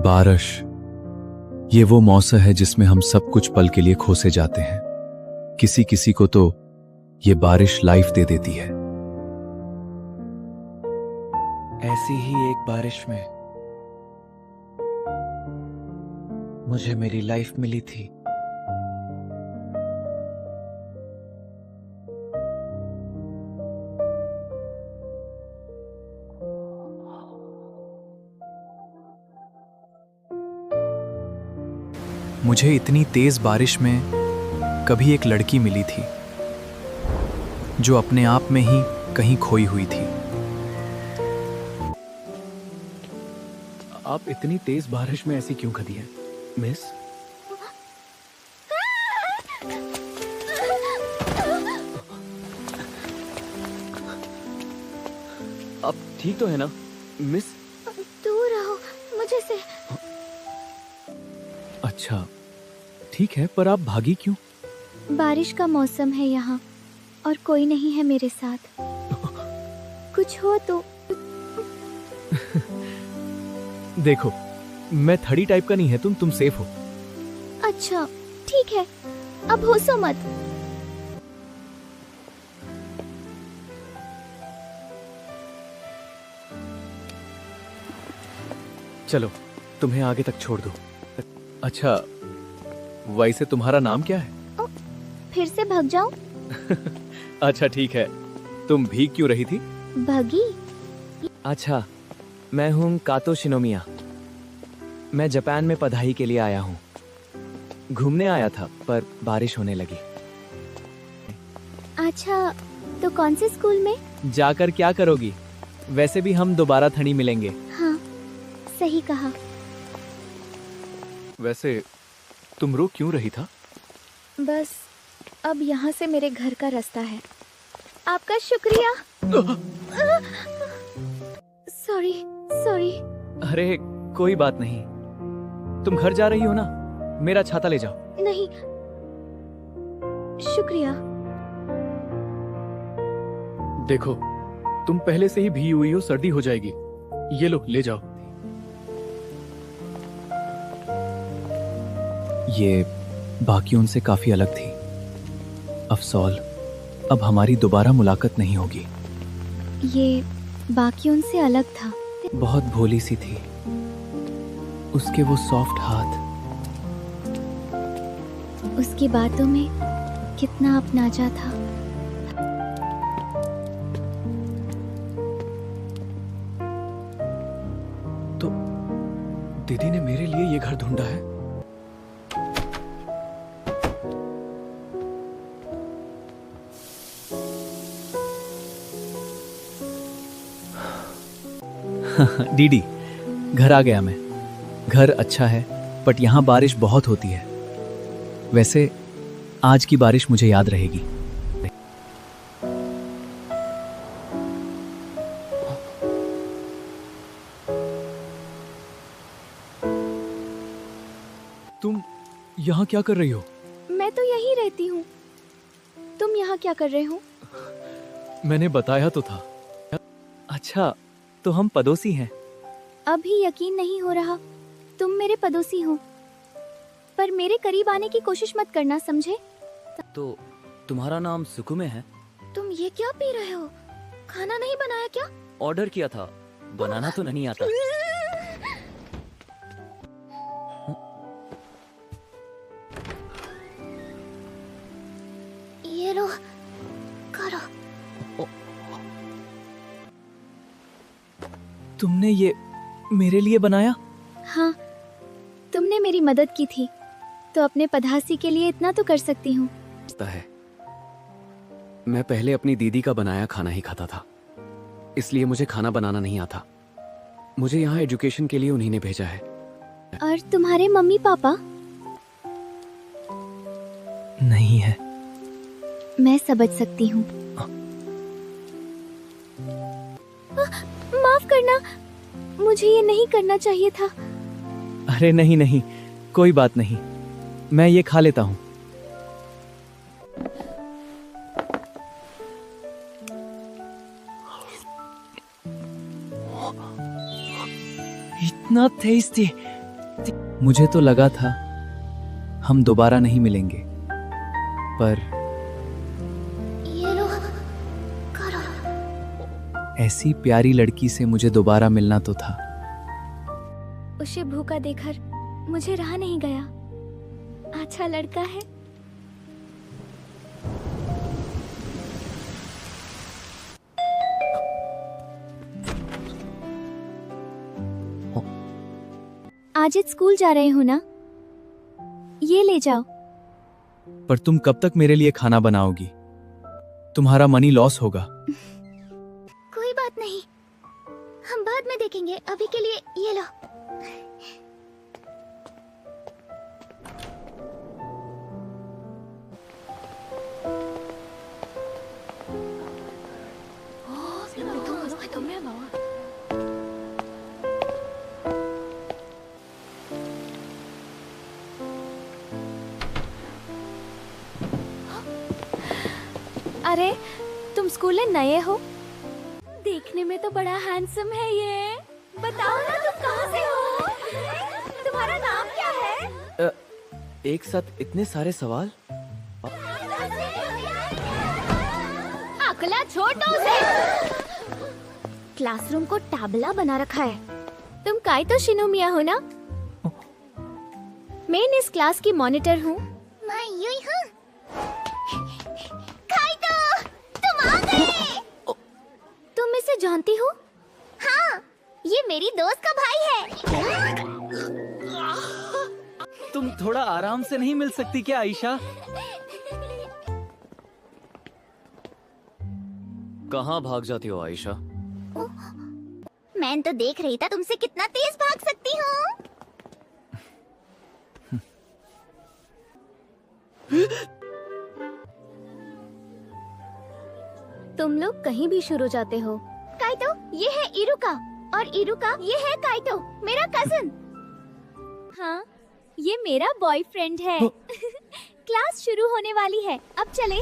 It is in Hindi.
बारिश, ये वो मौसम है जिसमें हम सब कुछ पल के लिए खो से जाते हैं। किसी किसी को तो ये बारिश लाइफ दे देती है। ऐसी ही एक बारिश में मुझे मेरी लाइफ मिली थी। मुझे इतनी तेज बारिश में कभी एक लड़की मिली थी जो अपने आप में ही कहीं खोई हुई थी। आप इतनी तेज बारिश में ऐसी क्यों खड़ी हैं, मिस? आप ठीक तो है ना, मिस? दूर रहो मुझे से। अच्छा ठीक है, पर आप भागी क्यों? बारिश का मौसम है यहाँ और कोई नहीं है मेरे साथ। कुछ हो तो। देखो, मैं थड़ी टाइप का नहीं है, तुम सेफ हो। अच्छा ठीक है, अब होशो मत। चलो तुम्हें आगे तक छोड़ दो। अच्छा, वैसे तुम्हारा नाम क्या है? फिर से भाग जाऊं? अच्छा ठीक है, तुम भीग क्यों रही थी? भागी? अच्छा, मैं हूँ कातो शिनोमिया। मैं जापान में पढ़ाई के लिए आया हूँ। घूमने आया था पर बारिश होने लगी। अच्छा, तो कौन से स्कूल में? जाकर क्या करोगी? वैसे भी हम दोबारा थड़ी मिलेंगे। हाँ, सही कहा। वैसे तुम रो क्यों रही था? बस अब यहाँ से मेरे घर का रास्ता है। आपका शुक्रिया। Sorry sorry. अरे कोई बात नहीं। तुम घर जा रही हो ना? मेरा छाता ले जाओ। नहीं, शुक्रिया। देखो, तुम पहले से ही भीगी हुई हो, सर्दी हो जाएगी। ये लो, ले जाओ। ये बाकियों से काफी अलग थी। अफसोस, अब हमारी दोबारा मुलाकात नहीं होगी। ये बाकियों से अलग था। बहुत भोली सी थी। उसके वो सॉफ्ट हाथ, उसकी बातों में कितना अपनाजा था। तो दीदी ने मेरे लिए ये घर ढूंढा है। डीडी, घर आ गया मैं। घर अच्छा है, बट यहाँ बारिश बहुत होती है। वैसे आज की बारिश मुझे याद रहेगी। तुम यहाँ क्या कर रही हो? मैं तो यहीं रहती हूँ। तुम यहाँ क्या कर रहे हो? मैंने बताया तो था। अच्छा, तो हम पड़ोसी हैं। अभी यकीन नहीं हो रहा तुम मेरे पड़ोसी हो, पर मेरे करीब आने की कोशिश मत करना, समझे? तो तुम्हारा नाम सुकुमे है? तुम ये क्या पी रहे हो? खाना नहीं बनाया क्या? ऑर्डर किया था, बनाना तो नहीं आता। ये लो, करो। तुमने ये मेरे लिए बनाया? हाँ, तुमने मेरी मदद की थी, तो अपने पधासी के लिए इतना तो कर सकती हूँ। है, मैं पहले अपनी दीदी का बनाया खाना ही खाता था, इसलिए मुझे खाना बनाना नहीं आता। मुझे यहाँ एजुकेशन के लिए उन्हीं ने भेजा है। और तुम्हारे मम्मी पापा? नहीं है। मैं समझ सकती हूँ। माफ करना, मुझे ये नहीं करना चाहिए था। अरे नहीं नहीं, कोई बात नहीं, मैं ये खा लेता हूँ। इतना टेस्टी, मुझे तो लगा था हम दोबारा नहीं मिलेंगे, पर ये लो, करो। ऐसी प्यारी लड़की से मुझे दोबारा मिलना तो था। उसे भूखा देखकर मुझे रहा नहीं गया। अच्छा लड़का है। आज स्कूल जा रहे हो ना? ये ले जाओ। पर तुम कब तक मेरे लिए खाना बनाओगी? तुम्हारा मनी लॉस होगा। कोई बात नहीं, हम बाद में देखेंगे। अभी के लिए ये लो। अरे तुम स्कूल में नए हो? देखने में तो बड़ा हैंडसम है ये। बताओ ना तुम कहाँ से हो? तुम्हारा नाम क्या है? एक साथ इतने सारे सवाल? अकला छोड़ो उसे। क्लासरूम को टैबला बना रखा है। तुम काइतो शिनोमिया हो ना? मैं इस क्लास की मॉनिटर हूँ। मैं यूं हूँ। काइतो, तुम आ गए। तुम इसे जानती हो? हाँ, ये मेरी दोस्त का भाई है। तुम थोड़ा आराम से नहीं मिल सकती क्या आयशा? कहाँ भाग जाती हो आयशा? मैं तो देख रही था तुमसे कितना तेज भाग सकती हूँ। तुम लोग कहीं भी शुरू जाते हो। काइतो, ये है इरुका, और इरुका ये है काइतो, मेरा कजिन। हाँ, ये मेरा बॉयफ्रेंड है। क्लास शुरू होने वाली है, अब चले।